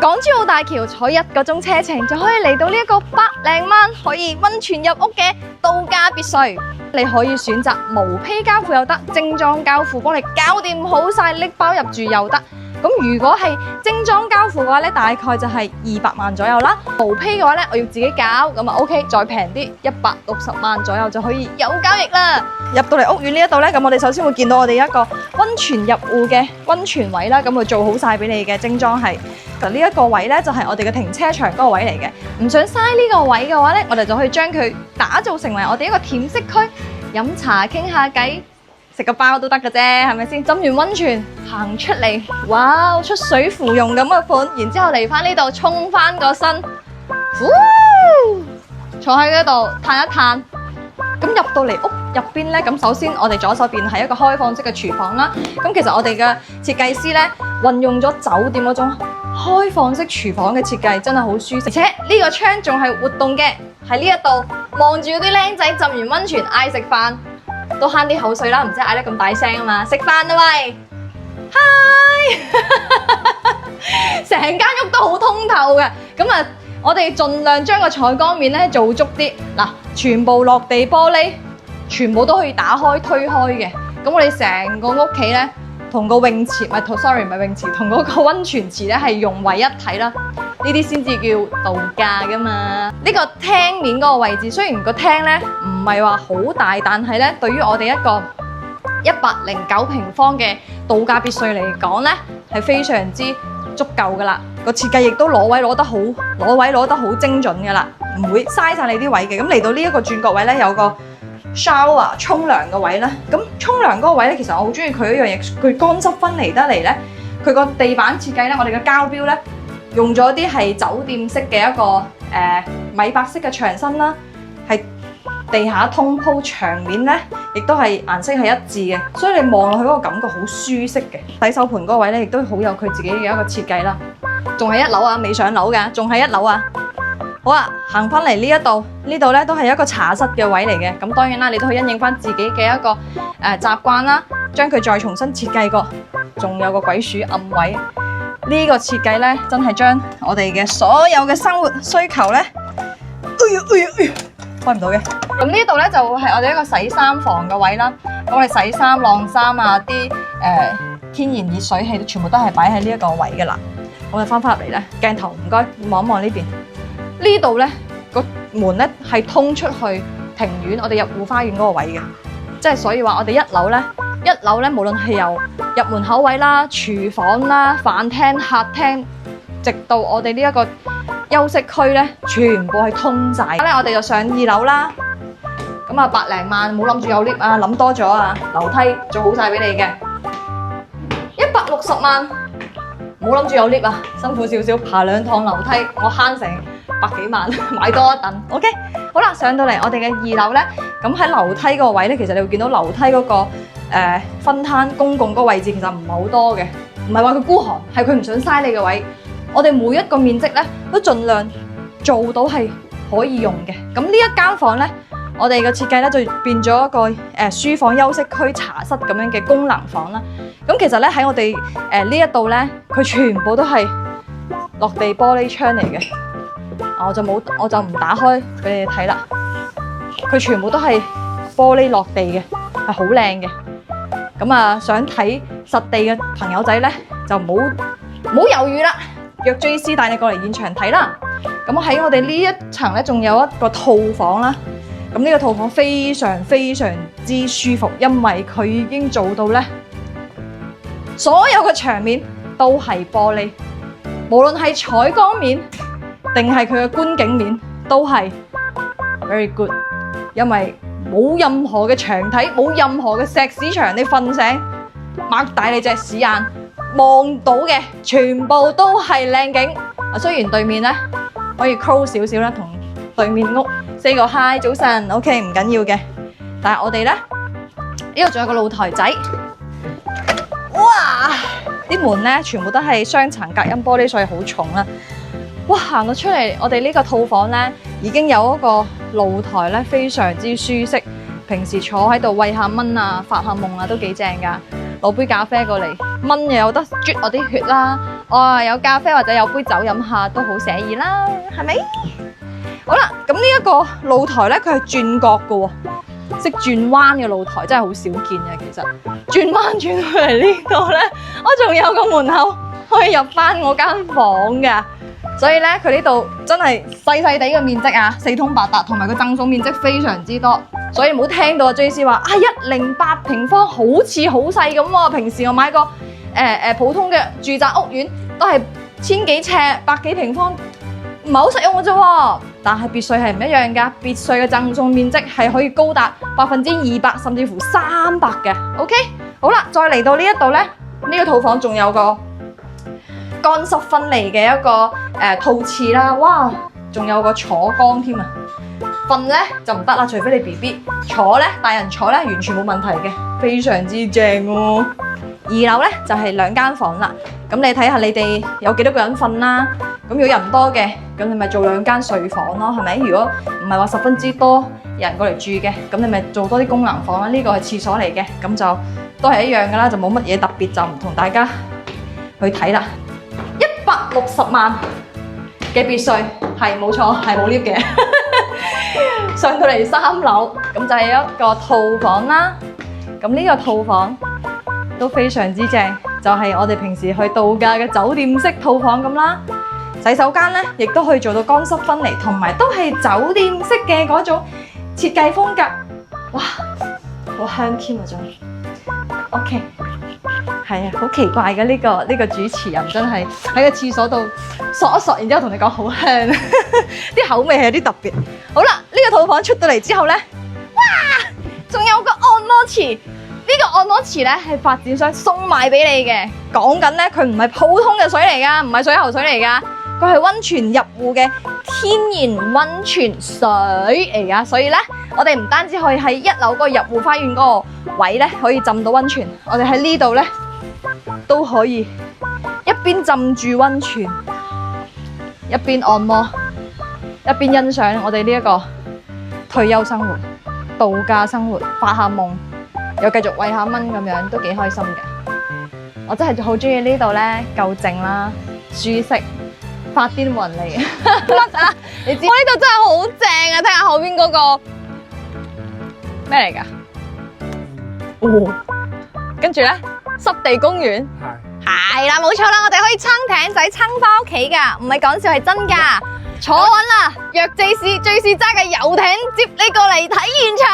港珠澳大橋坐1個鐘車程就可以嚟到呢一個百零萬可以溫泉入屋嘅度假別墅。你可以選擇毛坯交付又得，精裝交付幫你搞掂好晒，拎包入住又得。咁如果係精裝交付嘅話咧，大概就係200萬左右啦。毛坯嘅話咧，我要自己搞，咁啊 OK， 再平啲160萬左右就可以有交易啦。入到嚟屋苑呢一度咧，咁我哋首先會見到我哋一個溫泉入戶嘅溫泉位啦，咁佢做好晒俾你嘅精裝係。就呢一個位咧，就係我哋嘅停車場嗰個位嚟嘅。唔想嘥呢個位嘅話咧，我哋就可以將佢打造成為我哋一個甜食區，飲茶傾下偈。食個包都得嘅啫，係咪先？浸完溫泉行出嚟，哇，出水芙蓉咁嘅款，然之後嚟翻呢度沖翻個身，坐喺嗰度嘆一嘆。咁入到嚟屋入邊咧，咁首先我哋左手邊係一個開放式嘅廚房啦。咁其實我哋嘅設計師咧，運用咗酒店嗰種開放式廚房嘅設計，真係好舒適。而且呢個窗仲係活動嘅，喺呢一度望住嗰啲僆仔浸完溫泉嗌食飯。都慳啲口水啦，唔使嗌得咁大聲啊嘛！食飯啦喂，嗨！成間屋都好通透嘅，咁啊，我哋盡量將個採光面咧做足啲。嗱，全部落地玻璃，全部都可以打開推開嘅。咁我哋成個屋企咧，同個泳池唔係泳池，同嗰個溫泉池咧係融為一體啦。呢啲先至叫度假噶嘛。呢個廳面嗰個位置，雖然個廳咧唔係話好大，但係咧對於我哋一個109平方嘅度假別墅嚟講咧，係非常之足夠噶啦。個設計亦都攞位攞得好精準噶啦，唔會嘥晒你啲位嘅。咁嚟到呢一個轉角位咧，有個 shower 沖涼嘅位咧。咁沖涼嗰個位咧，其實我好中意佢一樣嘢，佢乾濕分離得嚟咧。佢個地板設計咧，我哋嘅膠標咧。用咗啲係酒店式嘅一個米白色嘅牆身啦，係地下通鋪，牆面咧亦都係顏色係一致嘅，所以你望落去嗰個感覺好舒適嘅。洗手盆嗰個位咧，亦都好有佢自己嘅一個設計啦。仲係1樓啊，未上樓㗎，仲係1樓啊。好啊，行翻嚟呢一度，呢度咧都係一個茶室嘅位嚟嘅。咁當然啦，你都可以因應翻自己嘅一個習慣啦，將佢再重新設計過。仲有個鬼鼠暗位。呢個設計咧，真係將我哋嘅所有嘅生活需求咧，開唔到嘅。咁呢度咧就係我哋一個洗衫房嘅位啦。咁我哋洗衫、晾衫啊，啲天然熱水器全部都係擺喺呢一個位嘅啦。我哋翻入嚟咧，鏡頭唔該，望一望呢邊。呢度咧個門咧係通出去庭院，我哋入戶花園嗰個位嘅。即係所以話我哋1樓咧，無論係由入門口位啦、廚房啦、飯廳、客廳，直到我哋呢一個休息區咧，全部係通晒。咧我哋就上2樓啦。咁啊，100零萬，冇諗住有 lift 啊，諗多咗啊，樓梯做好晒俾你嘅。160萬，冇諗住有 lift 啊，辛苦少少爬2趟樓梯，我慳成100幾萬買多一等。OK， 好啦，上到嚟我哋嘅2樓咧，咁喺樓梯嗰個位咧，其實你會見到樓梯嗰個分攤公共嗰個位置其實唔係好多嘅，唔係話佢孤寒，係佢唔想嘥你嘅位。我哋每一個面積咧都盡量做到係可以用嘅。咁呢一間房咧，我哋嘅設計咧就變咗一個書房、休息區、茶室咁樣嘅功能房啦。咁其實咧喺我哋呢一度咧，佢全部都係落地玻璃窗嚟嘅。我就唔打開俾你睇啦。佢全部都係玻璃落地嘅，係好靚嘅。咁啊，想睇實地嘅朋友仔咧，就唔好猶豫啦，約 JC 帶你過嚟現場睇啦。咁喺我哋呢一層咧，仲有一個套房啦。咁呢個套房非常非常之舒服，因為佢已經做到咧，所有嘅牆面都係玻璃，無論係採光面定係佢嘅觀景面，都係 very good，因為冇任何嘅牆體，冇任何嘅石屎牆，你瞓醒擘大你隻屎眼望到嘅全部都係靚景。雖然對面咧可以 close 少少啦，同對面屋 say 個 hi 早晨 ，OK 唔緊要嘅。但係我哋咧呢度仲有個露台仔，哇！啲門咧全部都係雙層隔音玻璃，所以好重啦。哇！行到出嚟，我哋呢個套房咧已經有一個露台咧，非常之舒適。平時坐喺度餵下蚊啊、發下夢啊，都幾正噶。攞杯咖啡過嚟，蚊又有得啜我啲血啦。有咖啡或者有杯酒飲下都好寫意啦，係咪？好啦，咁呢一個露台咧，佢係轉角嘅喎，識轉彎嘅露台真係好少見嘅。其實轉彎轉去嚟呢度咧，我仲有個門口可以入翻我間房嘅。所以咧，佢呢度真係細細地嘅面積啊，四通八達，同埋個贈送面積非常之多。所以唔好聽到阿 JC 話108平方好似好細咁喎。平時我買個普通嘅住宅屋苑都係千幾尺、百幾平方，唔係好實用嘅啫喎。但係別墅係唔一樣㗎，別墅嘅贈送面積係可以高達200%甚至乎300嘅。OK， 好啦，再嚟到呢一度咧，呢個套房仲有個乾濕分離嘅一個套廁啦，哇！仲有個坐缸添啊！瞓咧就唔得啦，除非你 BB 坐咧，大人坐咧完全冇問題嘅，非常之正喎。2樓咧就係2間房啦，咁你睇下你哋有幾多個人瞓啦？咁如果人唔多嘅，咁你咪做2間睡房咯，係咪？如果唔係話十分之多人過嚟住嘅，咁你咪做多啲功能房啦。呢個係廁所嚟嘅，咁就都係一樣噶啦，就冇乜嘢特別，就唔同大家去睇啦。160萬嘅別墅係冇錯，係冇 lift 嘅。上到嚟3樓，咁就係一個套房啦。咁呢個套房都非常之正，就係我哋平時去度假嘅酒店式套房咁啦。洗手間咧，亦都可以做到乾濕分離，同埋都係酒店式嘅嗰種設計風格。哇，好香添啊！仲 OK。係啊，好奇怪嘅呢個主持人真係喺個廁所度索一索，然之後同你講好香，啲口味係有啲特別。好啦，呢個套房出到嚟之後咧，哇，仲有個按摩池。呢個按摩池咧係發展商送埋俾你嘅，講緊咧佢唔係普通嘅水嚟噶，唔係水喉水嚟噶，佢係溫泉入戶嘅天然溫泉水嚟噶，所以咧我哋唔單止可以喺1樓嗰個入戶花園嗰個位咧可以浸到溫泉，我哋喺呢度咧都可以一邊浸住溫泉，一邊按摩，一邊欣賞我哋呢一個退休生活、度假生活，發下夢，又繼續餵下蚊咁樣，都幾開心嘅。我真係好中意呢度咧，夠靜啦，舒適，發癲暈嚟嘅。乜啊？你知我呢度真係好正啊！睇下後邊嗰個咩嚟㗎？哦，跟住咧濕地公園。係啦，冇錯啦，我哋可以撐艇仔撐翻屋企噶，唔係講笑，係真噶。坐穩啦，約 JC 揸嘅遊艇接你過嚟睇現場。